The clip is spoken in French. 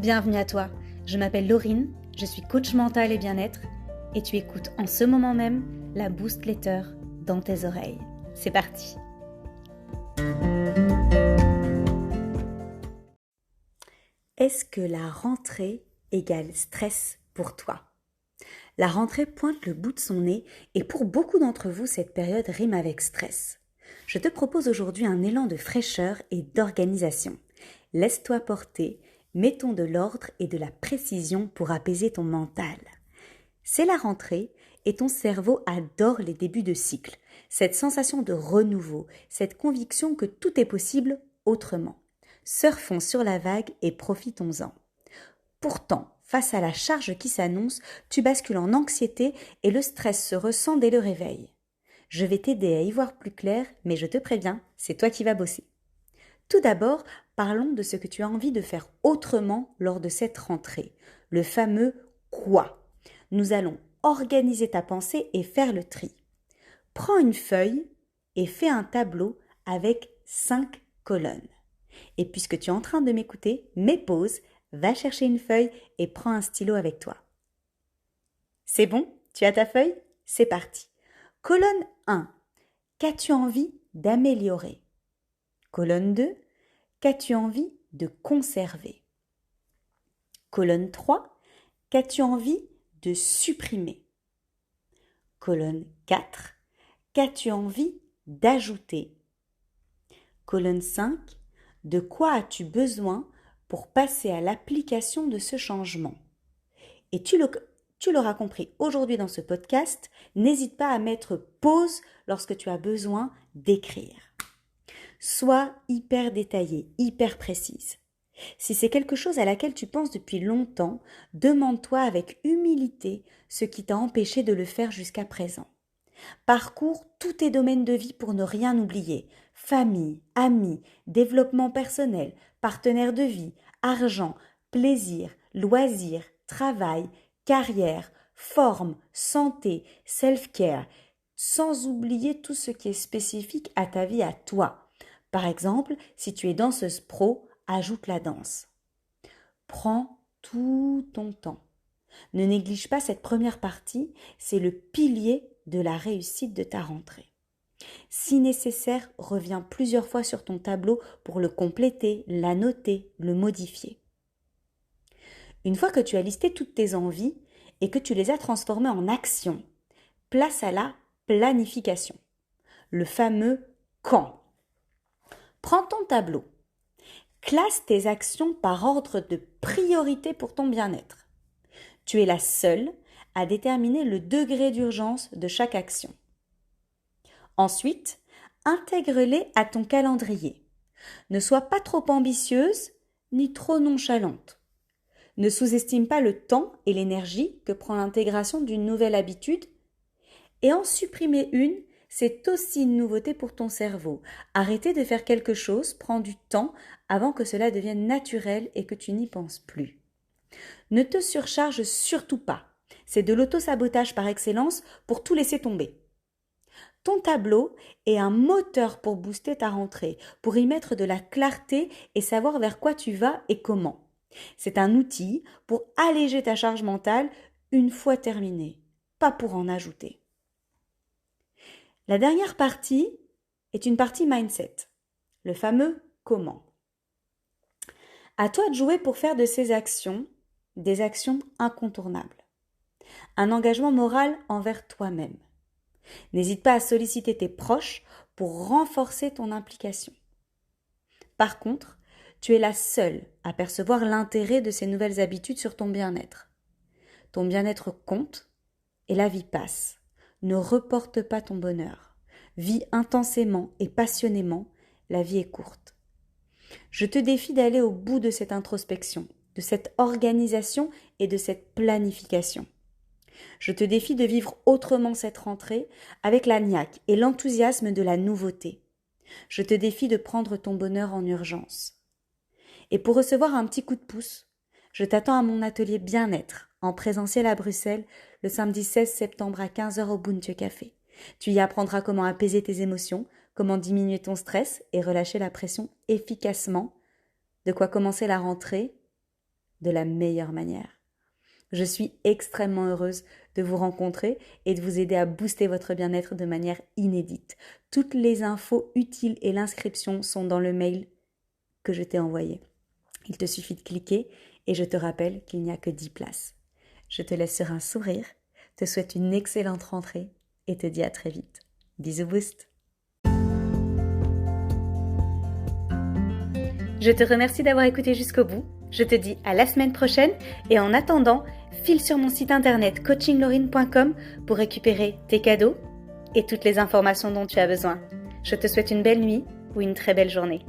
Bienvenue à toi, je m'appelle Laurine, je suis coach mental et bien-être et tu écoutes en ce moment même la Boost Letter dans tes oreilles. C'est parti. Est-ce que la rentrée égale stress pour toi ? La rentrée pointe le bout de son nez et pour beaucoup d'entre vous, cette période rime avec stress. Je te propose aujourd'hui un élan de fraîcheur et d'organisation. Laisse-toi porter, mettons de l'ordre et de la précision pour apaiser ton mental. C'est la rentrée et ton cerveau adore les débuts de cycle, cette sensation de renouveau, cette conviction que tout est possible autrement. Surfons sur la vague et profitons-en. Pourtant, face à la charge qui s'annonce, tu bascules en anxiété et le stress se ressent dès le réveil. Je vais t'aider à y voir plus clair, mais je te préviens, c'est toi qui vas bosser. Tout d'abord, parlons de ce que tu as envie de faire autrement lors de cette rentrée, le fameux « quoi ». Nous allons organiser ta pensée et faire le tri. Prends une feuille et fais un tableau avec 5 colonnes. Et puisque tu es en train de m'écouter, mets pause, va chercher une feuille et prends un stylo avec toi. C'est bon ? Tu as ta feuille ? C'est parti. Colonne 1. Qu'as-tu envie d'améliorer ? Colonne 2. Qu'as-tu envie de conserver ? Colonne 3. Qu'as-tu envie de supprimer ? Colonne 4. Qu'as-tu envie d'ajouter ? Colonne 5. De quoi as-tu besoin pour passer à l'application de ce changement ? Et tu l'auras compris aujourd'hui dans ce podcast, n'hésite pas à mettre pause lorsque tu as besoin d'écrire. Sois hyper détaillée, hyper précise. Si c'est quelque chose à laquelle tu penses depuis longtemps, demande-toi avec humilité ce qui t'a empêché de le faire jusqu'à présent. Parcours tous tes domaines de vie pour ne rien oublier. Famille, amis, développement personnel, partenaire de vie, argent, plaisir, loisirs, travail, carrière, forme, santé, self-care, sans oublier tout ce qui est spécifique à ta vie à toi. Par exemple, si tu es danseuse pro, ajoute la danse. Prends tout ton temps. Ne néglige pas cette première partie, c'est le pilier de la réussite de ta rentrée. Si nécessaire, reviens plusieurs fois sur ton tableau pour le compléter, l'annoter, le modifier. Une fois que tu as listé toutes tes envies et que tu les as transformées en actions, place à la planification, le fameux « quand ». Prends ton tableau, classe tes actions par ordre de priorité pour ton bien-être. Tu es la seule à déterminer le degré d'urgence de chaque action. Ensuite, intègre-les à ton calendrier. Ne sois pas trop ambitieuse ni trop nonchalante. Ne sous-estime pas le temps et l'énergie que prend l'intégration d'une nouvelle habitude. Et en supprimer une, c'est aussi une nouveauté pour ton cerveau. Arrêter de faire quelque chose prend du temps avant que cela devienne naturel et que tu n'y penses plus. Ne te surcharge surtout pas. C'est de l'auto-sabotage par excellence pour tout laisser tomber. Ton tableau est un moteur pour booster ta rentrée, pour y mettre de la clarté et savoir vers quoi tu vas et comment. C'est un outil pour alléger ta charge mentale une fois terminée, pas pour en ajouter. La dernière partie est une partie mindset, le fameux comment. À toi de jouer pour faire de ces actions des actions incontournables. Un engagement moral envers toi-même. N'hésite pas à solliciter tes proches pour renforcer ton implication. Par contre, tu es la seule à percevoir l'intérêt de ces nouvelles habitudes sur ton bien-être. Ton bien-être compte et la vie passe. Ne reporte pas ton bonheur. Vis intensément et passionnément, la vie est courte. Je te défie d'aller au bout de cette introspection, de cette organisation et de cette planification. Je te défie de vivre autrement cette rentrée avec la niaque et l'enthousiasme de la nouveauté. Je te défie de prendre ton bonheur en urgence. Et pour recevoir un petit coup de pouce, je t'attends à mon atelier bien-être en présentiel à Bruxelles le samedi 16 septembre à 15h au Bountieu Café. Tu y apprendras comment apaiser tes émotions, comment diminuer ton stress et relâcher la pression efficacement, de quoi commencer la rentrée de la meilleure manière. Je suis extrêmement heureuse de vous rencontrer et de vous aider à booster votre bien-être de manière inédite. Toutes les infos utiles et l'inscription sont dans le mail que je t'ai envoyé. Il te suffit de cliquer et je te rappelle qu'il n'y a que 10 places. Je te laisse sur un sourire, te souhaite une excellente rentrée et te dis à très vite. Bisous Boost! Je te remercie d'avoir écouté jusqu'au bout. Je te dis à la semaine prochaine et en attendant, file sur mon site internet coachinglaurine.com pour récupérer tes cadeaux et toutes les informations dont tu as besoin. Je te souhaite une belle nuit ou une très belle journée.